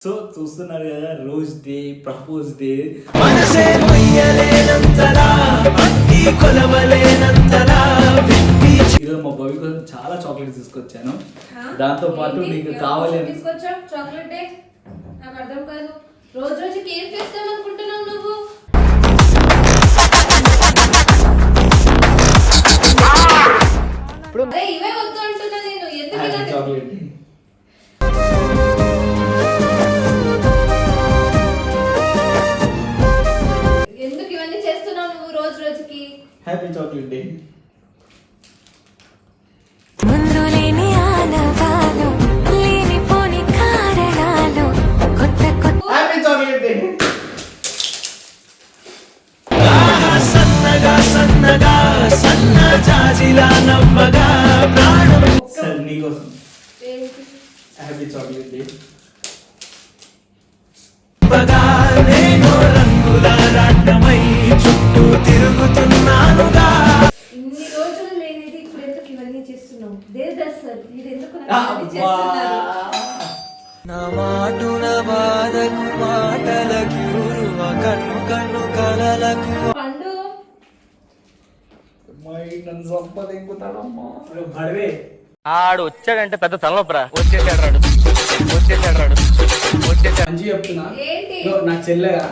So చూస్తున్నారు కదా, rose day, propose day. ఈరోజు మా బాబీ కోసం చాలా చాక్లెట్స్ తీసుకొచ్చాను. దాంతో పాటు మీకు కావాలి చాక్లెట్ డే నాకు అర్థం కాదు. రోజు రోజుకి ఏం చేస్తాం అనుకుంటున్నావు నువ్వు? ఇవే వద్దు అంటున్నా నేను. ఎందుకు చాక్లెట్ ఎందుకు ఇవన్నీ చేస్తున్నావు నువ్వు రోజు రోజుకి? Happy chocolate day. ముందు లేని ఆనవాలు లేని పోని కారణాలు కొత్త కొత్త హ్యాపీ చాక్లెట్ డే. సన్నగా సన్నగా సన్న జాజిలా నవ్వగా ప్రాణం సార్ నీకోసం హ్యాపీ చాక్లెట్ డే. నేను రంగుల రాట్నమై చుట్టూ తిరుగుతున్నానుగా. ఇన్ని రోజులు లేనిది ఇప్పుడు ఎందుకు ఇవన్నీ చేస్తున్నావు? దేవదాస్ మీరు ఎందుకు నాకు ఇవన్నీ చేస్తున్నారు? నా మాటున బాధకు మాటలకు కన్ను కన్ను కలలకు పండు నన్ను సంపదింకుతాడమ్మా బడివే. ఆడు వచ్చాడంటే పెద్ద తలనొప్పరా. వచ్చేసాడు రాడు. మంచి చెప్తున్నా, ఏంటి? నా చెల్లెగా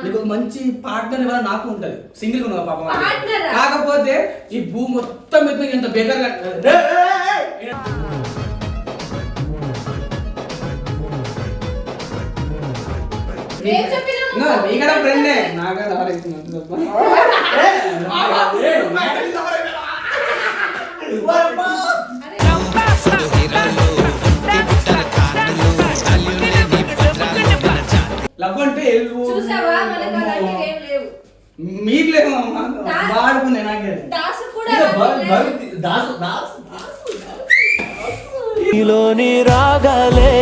నీకు ఒక మంచి పార్ట్నర్ ఇవ్వాలి. నాకు ఉంటది, సింగిల్ గా పాపం. పార్ట్నరా? కాకపోతే ఈ భూమి మొత్తం మీద ఎంత బేకర్గా ఏం చెప్పినావు నువ్వు? నీకడ ఫ్రెండే నాకడ లవ్ అంటే చూసావా? మనకు అలాంటివి ఏం లేవు. మీరు లేవు వాడుకునే నాకే దాసు కూడా నీలోని రాగాలే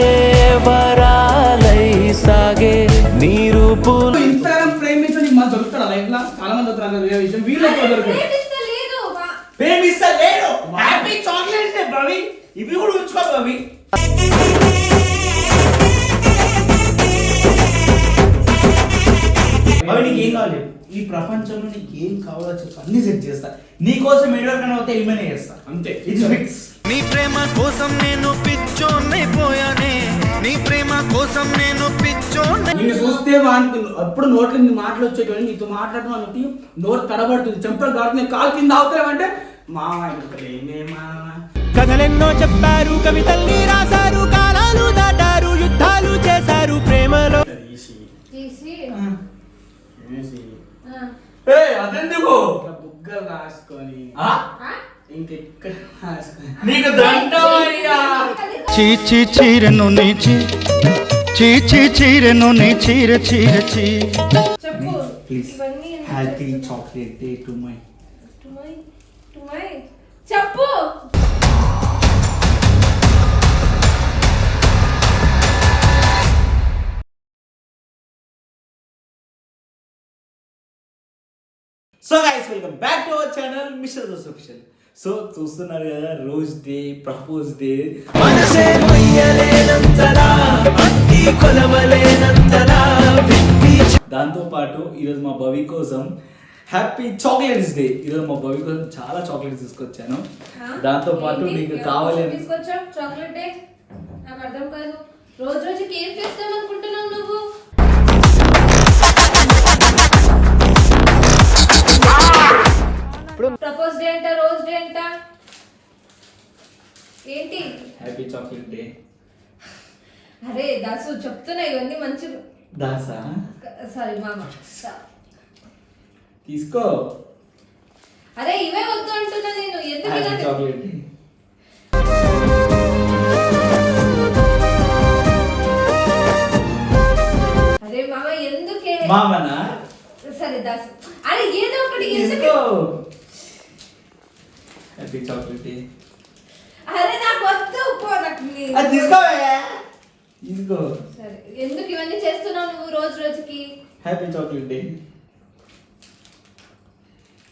వరాలై సాగే నీ రూపులు. ఇన్స్టాగ్రామ్ ప్రేమించని మన దొరుకుతాడు లైఫ్ లో చాలా మంది దొరుకుతారు. వేరే విషయం వీళ్ళు ఎక్కువ దొరుకుతారు. ప్రేమిస్తలేదు. ప్రేమిస్తలేడు. Happy chocolate day Bhavi. ఇవి కూడా ఉంచుకో బవి. అవి నీకు ఏం కావాలి? ఈ ప్రపంచంలో నీకు ఏం కావాలో చెప్పు, అన్ని సెట్ చేస్తా. నీ కోసం ఎడవకన్నా అవుతే ఏమైనా చేస్తా, అంతే. It's fix. నీ ప్రేమ కోసం నేను పిచ్చోన్నైపోయానే. నీ ప్రేమ కోసం నేను పిచ్చోన్నై. నిన్ను చూస్తే అప్పుడు నోట్లో నీ మాటలు వచ్చేటోని నీతో మాట్లాడటం అన్నట్టు నోరు తడబడుతుంది. చెంపలు కాదు కాలు కింద అవుతావంటే మామ కథలెన్నో చెప్పారు, కవితల్ని రాశారు, కాలాలు దాటారు, యుద్ధాలు చేశారు ప్రేమలో. తీసి అదెందుకు బుగ్గలు రాసుకొని ఇంకెక్కడ నీకు చీచి చీరను నీచి చీచి చీరను నీ చీర చీర చీ. చెప్పు. ప్లీజ్ ఇవన్నీ ఎందుకు హ్యాపీ చేస్తున్నావు? Chocolate day to my. To my చెప్పు. So guys, welcome back to our channel mister Dos official. So చూస్తున్నారు కదా, రోజ్ డే, ప్రపోజ్ డే. మనసే మొయ్యలేనంతలా అట్టి కొలవలేనంతలా దాంతో పాటు ఈరోజు మా భవి కోసం హ్యాపీ చాక్లెట్స్ డే. ఈరోజు మా భవి కోసం చాలా చాక్లెట్స్ తీసుకొచ్చాను. దాంతో పాటు మీకు కావాలి తీసుకొచ్చావు చాక్లెట్ డే నాకు అర్థం కాదు. రోజు రోజుకి ఏం చేస్తాం అనుకుంటున్నావు నువ్వు? ప్రపోజ్ డే అంట, రోజ్ డే అంట, ఏంటి? Happy chocolate day. అరే దాసు చెప్తున్నా ఇవన్నీ మంచి. దాసా సారీ మామ. తీసుకో. అరే ఇవే వద్దు అంటున్నా నేను. ఎందుకు హ్యాపీ ఇలాంటి- చాక్లెట్ డే. అరే మామ ఎందుకే? మామనా? సరే దాసు. అరే ఏదో ఒకటి తీసుకో. Happy chocolate day. అరే నాకు వద్దు పో. నాకు అది తీసుకోవే. తీసుకో. సరే ఎందుకు ఇవన్నీ చేస్తున్నావు నువ్వు రోజు రోజుకి? Happy chocolate day.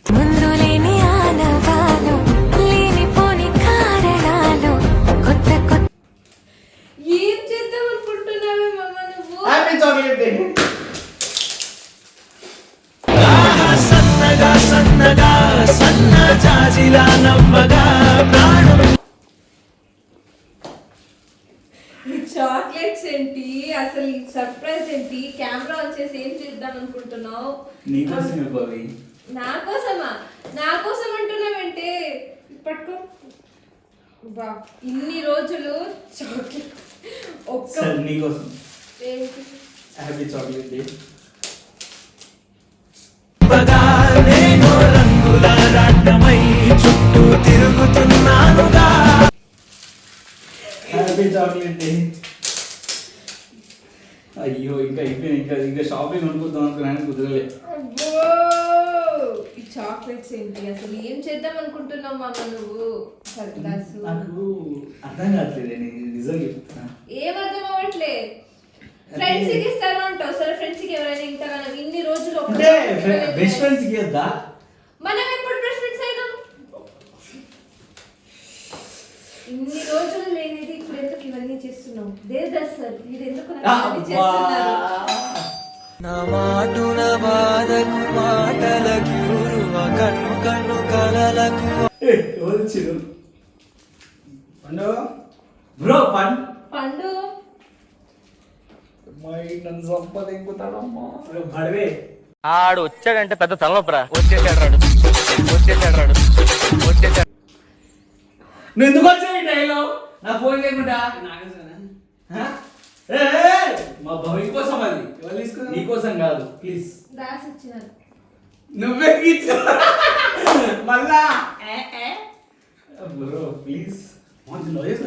ముందు లేని ఆనవాలు లేని పోని కారణాలు కొత్త కొత్త ఏం చేద్దాం అనుకుంటున్నావే మామ నువ్వు? Happy chocolate day. సన్నగా సన్నగా సన్న జాజిలా నవ్వగా ప్రాణం. ఈ చాక్లెట్స్ ఏంటి, అసలు ఈ సర్ప్రైజ్ ఏంటి, కెమెరా వచ్చేసి ఏం చేద్దాం అనుకుంటున్నావు? నీకోసమే బావి. నా కోసమా? నా కోసం అంటున్నావంటే పట్టుకో. బా, ఇన్ని రోజులు చాక్లెట్ ఒక్క సరే నీకోసం ఏంటి? Happy chocolate day. నేను రంగుల రాట్నమై చుట్టూ తిరుగుతున్నానుగా. Happy chocolate day. అయ్యో ఇంకా ఇంకా షాపింగ్ అనుకుందాం అనుకున్నాను, కుదరలే. అబ్బో, ఈ చాక్లెట్స్ ఏంటి, అసలు ఏం చేద్దాం అనుకుంటున్నావు మామ నువ్వు? సర్దాసు నాకు అర్థం కావట్లేదు, నేను నిజంగా చెప్తున్నా. ఏం అర్థం అవ్వట్లే. ఫ్రెండ్స్ కి ఇస్తాను అంటావు, సరే ఫ్రెండ్స్ కి ఎవరైనా ఇంతగా ఇన్ని రోజులు ఒక్క అంటే బెస్ట్ ఫ్రెండ్స్ కి వద్దా? మనం ఎప్పుడు బెస్ట్ ఫ్రెండ్స్ అయినాం? ఇన్ని రోజులు లేనిది ఇప్పుడు ఎందుకు ఇవన్నీ చేస్తున్నావు? దేవదాస్ సార్ మీరు ఎందుకు నాకు ఇవన్నీ చేస్తున్నారు? నా మాటున బాధకు మాటలకు కన్ను కన్ను కలలకు. ఎవరు చిరు పండు బ్రో పండు నన్ను సంపదింపుతాడమ్మా బడవే. ఆడు వచ్చాడంటే పెద్ద తలనొప్పరా. వచ్చేసాడు రాడు. నువ్వు ఎందుకు వచ్చావు ఈ టైంలో? నా ఫోన్ లేకుండా మా భవి కోసం అది. ఎవరు తీసుకున్నా? నీ కోసం కాదు, ప్లీజ్. దాస్ ఇచ్చినారు. నువ్వే తీర్చు మళ్ళా బ్రో ప్లీజ్.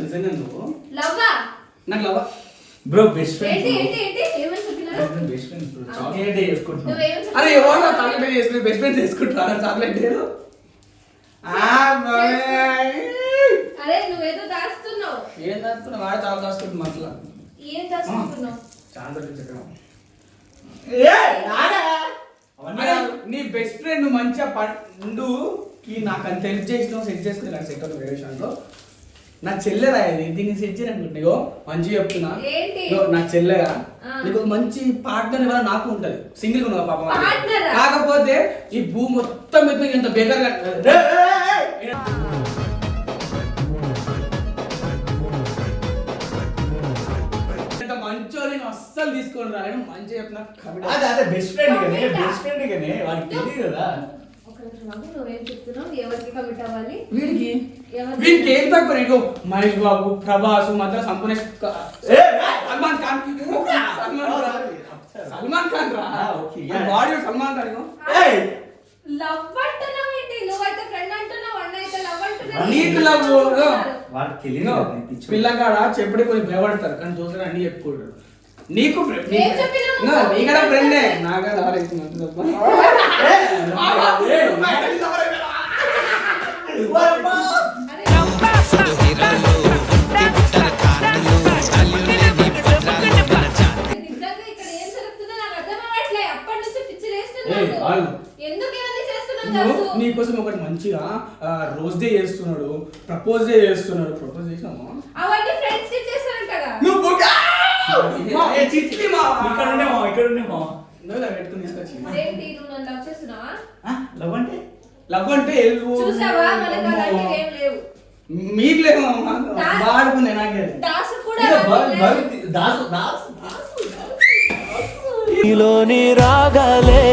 నిజంగా నువ్వు లవ్వా? నాకు లవ్ బ్రో బెస్ట్ ఏంటి ఫ్రెండ్స్. ఏంటి ఏంటి ఏమని చెప్పినారు? Best friends bro. Chocolate day చేసుకుంటున్నాం. నువ్వేం అరే చెప్పినావు? ఎవరో చాక్లెట్ చేసుకుని బెస్ట్ ఫ్రెండ్ చేసుకుంటారా చాక్లెట్ డే? అరే నువ్వేదో దాస్తున్నావు. ఏం దాస్తున్నా వాడే చాలా దాచుకుంటుంది మనసులో. ఏం దాచుకుంటున్నావు? చాలా చెప్పాను. ఏయ్, రారా. అవన్నీ అరే, కాదు. నీ బెస్ట్ ఫ్రెండ్ మంచిగా పండుకి నాకు అంత హెల్ప్ చేసినావు, సెట్ చేసుకుని నాకు సెట్ అవుతుంది వేరే విషయంలో. నా చెల్లెరా ఇది, దీన్ని సెట్ చేయనుకుంటున్నా. ఇగో మంచిగా చెప్తున్నా, ఏంటి? ఇగో నా చెల్లెగా ఆ. నీకు ఒక మంచి పార్ట్నర్ ఇవ్వాలి నాకు ఉంటది. సింగిల్ ఉన్నా పాపం అది. Partner ఆ? కాకపోతే ఈ భూమి మొత్తం మీద ఎంత బేకర్గా మంచో నేను అస్సలు తీసుకొని రాను. మంచిగా చెప్తున్నా కమిట్. అదే బెస్ట్ ఫ్రెండ్ గానే, బెస్ట్ ఫ్రెండ్ గానే వాడికి తెలియదు కదా. ఒక నిమిషం ఆగు, నువ్వేం చెప్తున్నావు? ఎవరికి కమిట్ అవ్వాలి? వీడికి ఎవరికి? వీడికి ఏం తక్కువ నీకు? మహేష్ బాబు, ప్రభాస్, మధ్య సంపూర్ణేష్, సల్మాన్ ఖాన్. సల్మాన్ ఖాన్ రా. ఓకే. బాడీ సల్మాన్ ఖాన్. ఇగో. ఏయ్, లవ్ అంటున్నావు ఏంటి? నువ్వైతే ఫ్రెండ్ అంటున్నావు, అన్న అయితే లవ్ అంటున్నావు. నీకు లవ్ వాడికి తెలియదు కదా, నేను పిచ్చోడు. పిల్లగాడ చెప్పుడే కొన్ని భయపడతారు కానీ చూసారు అన్ని చెప్పుకోడు. నీకు ఫ్రెండ్ ఏం చెప్పినావు నువ్వు? నీకడ ఫ్రెండే నాగా అరే, నిజంగా ఇక్కడ ఏం జరుగుతుందో నాకు అర్థం అవ్వట్లే. అప్పటి నుంచి పిచ్చి ఏయ్, ఆగు. ఎందుకు ఇవన్నీ చేస్తున్నావు దాసు? నీకోసం ఒకటి మంచిగా రోజ్ డే చేస్తున్నాడు, ప్రపోజ్ డే చేస్తున్నాడు. ప్రపోజ్ చేసినామా అవన్నీ ఫ్రెండ్స్ కి చేస్తారంటగా. నువ్వు చిట్టి మా ఇక్కడ ఉండే మా పెట్టుకుని తీసుకొచ్చి ఏంటి నువ్వు నన్ను లవ్ చేస్తున్నావా? లవ్ అంటే లవ్ అంటే చూసావా మనకు అలాంటివి ఏం లేవు. మీకు లేవు బాడుకుంది నాకే. దాసు కూడా ఇక అలాంటివి లేవు. దాసు నీలోని రాగాలే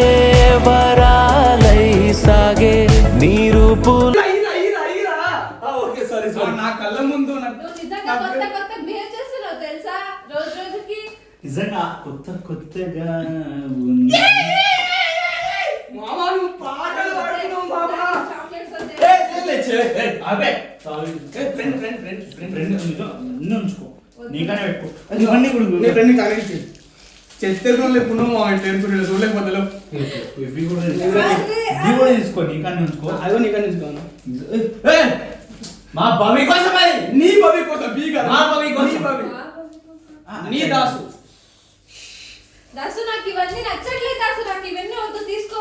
వరాలై సాగే నీ రూపు. ఓకే సారీ నా కళ్ళ ముందు నువ్వు నిజంగా కొత్త కొత్త బిహేవ్ చేస్తున్నావు తెలుసా రోజు రోజుకి. నిజంగా కొత్తగా ఉంది. మామా నువ్వు పాటలు పాడుతున్నావు మామా. చాక్లెట్స్ అబే ఫ్రెండ్ ఉంచుకో, నీకనే పెట్టుకో. ఇవన్నీ కూడా నీ ఫ్రెండ్ కలిసి చెత్తలు లేకుండా మా ఇంటి చూడలేకపోతే ఇవి కూడా తీసుకో, నీకనే ఉంచుకో. అదో నీకని ఉంచుకోను. మా భవి కోసం అది. నీ బవి కోసం బీ కదా. మా బవి కోసం. నీ బవి. నీ దాసు. దాసు నాకు ఇవన్నీ నచ్చట్లేదు. దాసు నాకు ఇవన్నీ వద్దు, తీసుకో.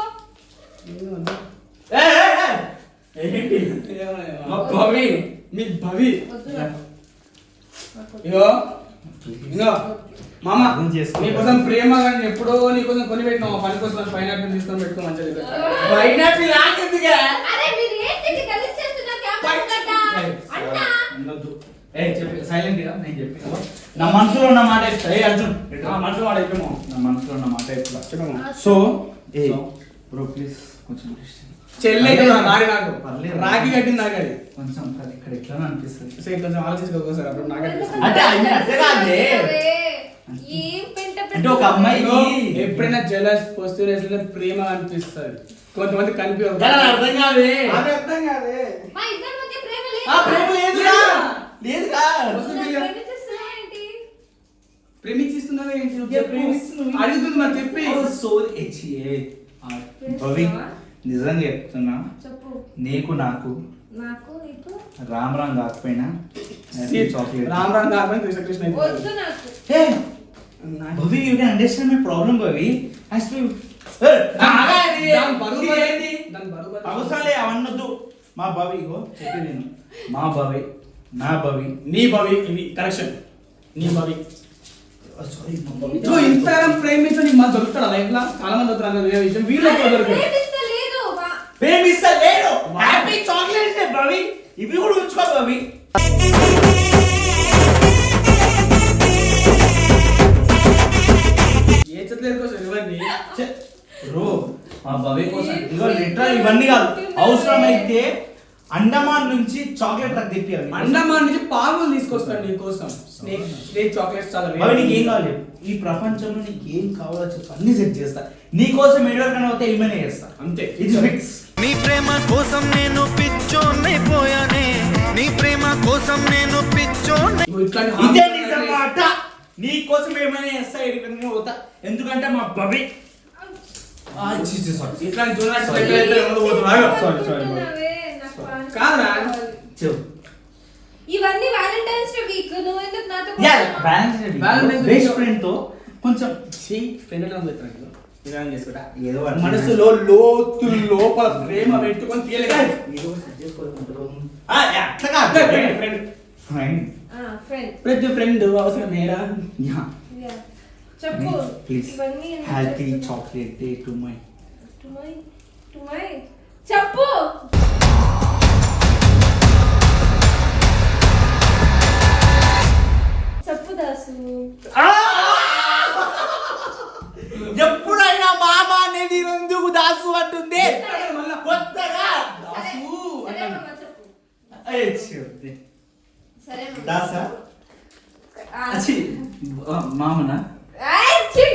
ఏంటి మా భవి మీ భవి వద్దు నాకు. ఇగో ఇగో మామ అర్థం చేసుకో. నీకోసం ప్రేమ కానీ ఎప్పుడో నీకోసం కొని పెట్టినా పని కోసం పైనాపిల్ తీసుకొని పెట్టుకో మంచిగా పైనాపిల్ నాకెందుకే? అరే మీరు ఏంటి కలిసి చేస్తున్నారు క్యాంపస్ గడ్డ అన్నా ఉండొద్దు. చెప్పి సైలెంట్ గా నేను చెప్పి నా మనసులో ఉన్న మాట చెప్తా. అర్జున్ మనసులో వాడు అయిపోయాము. నా మనసులో ఉన్న మాట చెప్తా. చెప్పమ్మా. సో బ్రో ప్లీజ్ కొంచెం చెల్లె రాగి నాకు పర్లేదు. రాగి కట్టింది నాకు అది కొంచెం ఇక్కడ ఎట్లా అనిపిస్తుంది. సరే కొంచెం ఆలోచించుకోసారి అప్పుడు నాకు అనిపిస్తుంది. అంటే అన్నీ అర్థం కాదులే. ఏం పెంట అంటే ఒక అమ్మాయికి ఎప్పుడైనా జలస్ పోస్టర్స్ ప్రేమ అనిపిస్తుంది కొంతమంది కనిపించదు కానీ అది అర్థం కాదే. అది అర్థం కాదే మా ఇద్దరి మధ్య ప్రేమ ఆ ప్రేమ లేదుగా. లేదుగా. ఏంటి ప్రేమిస్తున్నావా ఏంటి నువ్వు ఏ చెప్పు. ప్రేమిస్తున్నావు? అడుగుతుంది మరి చెప్పి భవి నిజంగా చెప్తున్నా, చెప్పు నీకు నాకు నాకు నీకు రామ్ రామ్ కాకపోయినా చాక్లెట్. రామ్ రామ్ కాకపోయినా కృష్ణ కృష్ణ వద్దు నాకు Bhavi you can understand my problem Bhavi. అవసరాలే అవన్నొద్దు. మా భవి ఇగో చెప్పేది నేను. మా భవి నా భవి నీ భవి ఇవి కరెక్షన్ నీ భవి సారీ మా భవి. ఇదిగో ఇంతకాలం ప్రేమించు నీకు మన దొరుకుతాడా లైఫ్ లో చాలా మంది దొరుకుతారు వేరే విషయం వీళ్ళు ఎక్కువ దొరుకుతారు ప్రేమిస్తలేదు ప్రేమిస్తా లేడు. Happy chocolates day Bhavi. ఇవి కూడా ఉంచుకో భవి. ఏ చెట్లేదు కోసం ఇవన్నీ బ్రో మా భవి కోసం ఇగో లిటరల్ ఇవన్నీ కాదు, అవసరమైతే అండమాన్ నుంచి చాక్లెట్ ట్రక్ తెప్పియాలి. అండమాన్ నుంచి పాములు తీసుకొస్తాను నీ కోసం స్నేక్ స్నేక్ చాక్లెట్స్ చాలా భవి నీకు ఏం కావాలి చెప్పు. ఈ ప్రపంచంలో నీకు ఏం కావాలో చెప్పు, అన్ని సెట్ చేస్తా. నీ కోసం ఎడవరకనే అవుతే ఏమైనా చేస్తా. అంతే ఇది ఫిక్స్. నీ ప్రేమ కోసం నేను పిచ్చోన్నైపోయానే నీ ప్రేమ కోసం నేను పిచ్చోన్నై నువ్వు ఇట్లాంటి ఇదే హామీ నిజం మాట. నీ కోసం ఏమైనా చేస్తా, ఎడవరకనే అవుతా. ఎందుకంటే మా భవి ఇట్లాంటి చూడాలి కాదురా చెప్పు. ఇవన్నీ వ్యాలంటైన్స్ డే వీక్ నువ్వు ఎందుకు నాతో Valentine's Day. బెస్ట్ ఫ్రెండ్ తో కొంచెం ఫ్రెండ్ నిదానం చేసుకుంటా ఏదో మనసులో లోతు లోపల ప్రేమ పెట్టుకొని తీయలేదు ఫ్రెండ్ ఫ్రెండ్ ప్రతి ఫ్రెండ్ అవసరం మేరా చెప్పు ప్లీజ్ ఇవన్నీ ఎందుకు హ్యాపీ చేస్తున్నావు? Chocolate day to my To my చెప్పు చెప్పు దాసు ఎప్పుడైనా మామ అనేది ఎందుకు దాసు అంటుంది కొత్తగా సరే మామ, చెప్పు సరే మామ. దాసా ఆ. మామనా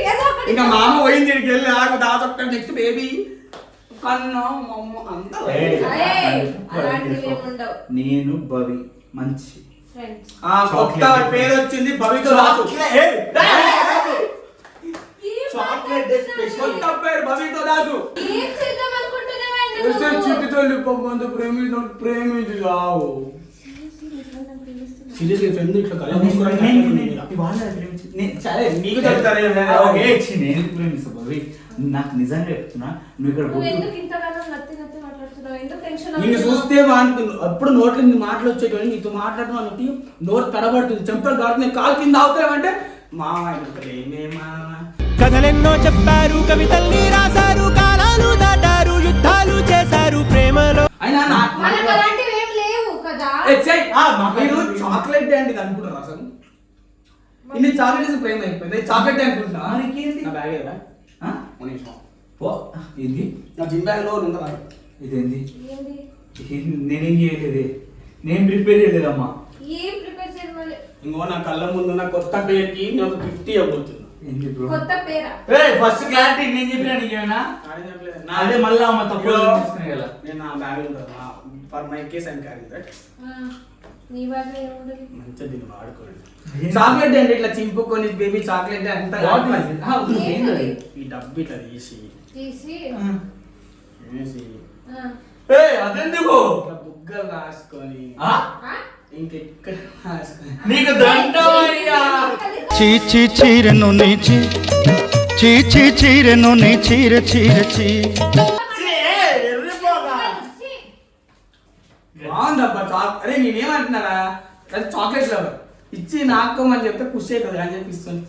ఏదో ఒకటి ఇంకా మామ పోయింది ఇక్కడికి వెళ్ళి ఆగు దాదొక్క నెక్స్ట్ బేబీ కన్నా మమ్మ అంతా అలాంటివి ఏముండవు నేను భవి మంచి ఫ్రెండ్స్ ఆ కొత్త పేరు వచ్చింది భవితో దాసు చాక్లెట్ డే స్పెషల్. కొత్త పేరు భవితో దాసు ఏం చేద్దాం అనుకుంటున్నావా వస్తే చిట్టుతో లిప్పమందు ప్రేమించు రావు సీరియస్లీ ఫ్రెండ్ ఇట్లా కళ్ళ నీకు చెప్తారే నేను ప్రేమిస్తా భవి. నాకు నిజంగా చెప్తున్నా, నువ్వు ఇక్కడ నువ్వు ఎందుకు ఇంతగానో నత్తి నత్తి మాట్లాడుతున్నావు ఎందుకు టెన్షన్ నిన్ను చూస్తే అప్పుడు నోట్లో నీ మాటలు వచ్చేటోని నీతో మాట్లాడటం అన్నట్టు నోరు తడబడుతుంది చెంపలు దాటుతుంది కాలు కింద అవుతావంటే మామ ప్రేమే మామ కథలెన్నో చెప్పారు, కవితల్ని రాశారు, కాలాలు దాటారు, యుద్ధాలు చేశారు ప్రేమలో. అయినా మనకు అలాంటివి ఏం లేవు కదా మీరు చాక్లెట్ డే అంటే ఇది అనుకుంటారు అసలు ఇన్ని చాక్లెట్ ప్రేమ అయిపోయింది చాక్లెట్ డే అనుకుంటున్నా మనకేంది? నా బ్యాగ్ కదా ఆ? ఏంది నా జిమ్ బ్యాగ్ లో ఉందా ఇదేంది? ఏంది నేనేం చేయలేదే, నేను ప్రిపేర్ చేయలేదమ్మా. ఏం ప్రిపేర్ చేయమని ఇంకో నా కళ్ళ ముందు నా కొత్త పేరుకి నేను ఒక గిఫ్ట్ ఇవ్వబోతున్నా ఏంది బ్రో? కొత్త పేరా ఫస్ట్ క్లారిటీ నేను చెప్పినా నీకేమైనా అదే మళ్ళా అమ్మ తప్పు తీసుకునే కదా. నేను నా bag for my case and carry that నీ వాళ్ళ ఏముండదు మంచిగా దీన్ని వాడుకోండి చాక్లెట్ అంటే ఇట్లా చింపుకొని బేబీ చాక్లెట్ అంతా ఏంటది? ఈ డబ్బు ఇట్లా తీసి తీసి వేసి అదెందుకు? ఇట్లా బుగ్గలు రాసుకొని ఆ? ఇంకెక్కడ రాసుకొని నీకు దండమయ్యా. చీచి చీరెను నీచి చీచి చీరెను నీ చీర చీర చీ బాగుందబ్బా అరే నేనేమంటున్నారా చాక్లెట్ లవర్ ఇచ్చి నాకోమని చెప్తే ఖుషి అవుతుంది అని చెప్పి ఇస్తుంది